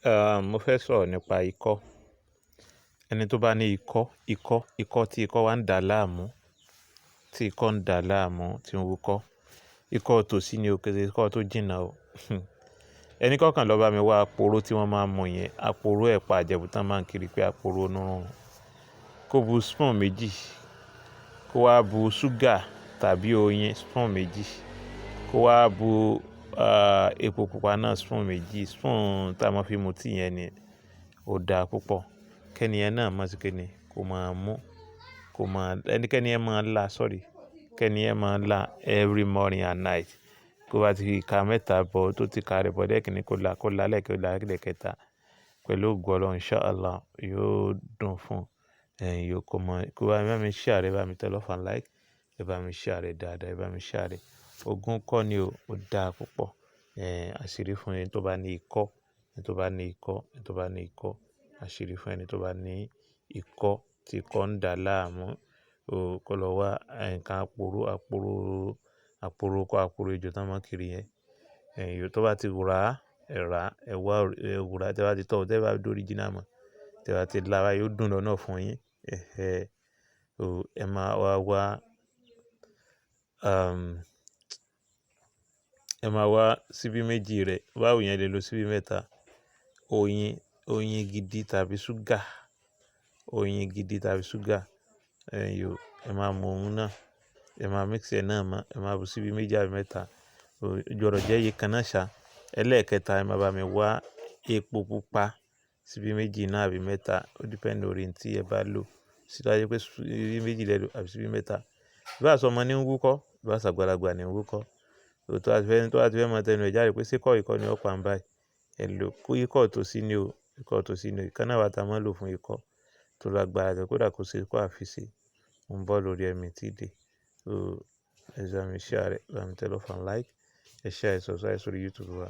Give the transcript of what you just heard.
Mo fẹ́ sọ̀rọ̀ nípa ikọ́. Ẹni tó bá ní ikọ́ tí ikọ́ wá ń dà láàmú, tí ikọ́ ń dà láàmú, tí ń wúkọ́. Ikọ́ tòsí ni o, kì í ṣe ikọ́ tó jìnnà o. Ẹni kọ̀ọ̀kan lọ bá mi wá àpòró tí wọ́n máa ń mu yẹn, àpòró ẹ̀pà Ìjẹ̀bú tán máa ń kiri pé àpòró inú rírun. Kó bu spoon méjì, kó wá bu ṣúgà tàbí oyin spoon méjì, kó wá bu epo pupa náà spoon méjì, spoon tá a máa fi mu tíì yẹn ni ó dáa púpọ̀. Kẹ́ni yẹn náà mọ̀ sí kíni kó máa mú, kẹ́ni yẹn máa lá, kẹ́ni yẹn máa lá every morning and night. Kó bá ti ka mẹ́ta bọ̀ tó ti ka rẹ̀ bọ̀ lẹ́ẹ̀kínní kó lá lẹ́ẹ̀kẹta. Pẹ̀lú ògo Ọlọ́run Inshallah yóò dùn fún yóò kó bá mi share rẹ̀, bá mi tẹ love and like, ẹ bá mi share rẹ̀ dáadáa, ẹ bá mi share rẹ̀. Ògùn kọ́ ni o, ó dáa púpọ̀. Àṣírí fún ẹni tó bá ní ikọ́, ẹni tó bá ní ikọ́, ẹni tó bá ní ikọ́. Àṣírí fún ẹni tó bá ní ikọ́ tí ikọ́ ń dà láàmú. Kó lọ wá nǹkan àpòró ejò tán máa ń kiri yẹn. Tó bá ti rà, ẹ wúra, tí wá ti tọ́, tí ẹ bá dórí original mọ̀, tí ẹ bá ti là bá yóò dùn lọ́nà fún yín. Ẹ máa wá síbí méjì rẹ̀, báwo yẹn lè lo síbí mẹ́ta. Oyin gidi tàbí ṣúgà. Ẹ máa mú òun náà, ẹ máa mix ẹ náà mọ́, ẹ máa bu síbí méjì àbí mẹ́ta. Gbọdọ̀ jẹ́ iye kan náà ṣá. Ẹlẹ́ẹ̀kẹta, ẹ máa bá mi wá epo pupa síbí méjì náà àbí mẹ́ta. Ó depend lórí ohun tí ẹ bá lò. Tí ó bá jẹ́ pé síbí méjì lẹ lò àbí síbí mẹ́ta. Ìbá ṣọmọ ní ń wúkọ́, ìbá ṣàgbàlagbà ní ń wúkọ́. Tó bá ti fẹ́ mọ tẹnu ẹ jáde pé ṣé ikọ́ ni ó pa ń báyìí. Ẹ lò kó ikọ́ tòsí ni o, ikọ́ tòsí ni o. Ìkan náà wà tí a máa ń lò fún ikọ́ tó lágbára gan, kódà kó ṣe ikọ́ àfiṣe. Mo ń bọ̀ lórí ẹ̀ mi tí dé. Ẹ bá mi share rẹ̀, bá mi tẹ love and like, ẹ share, subscribe sórí YouTube wa.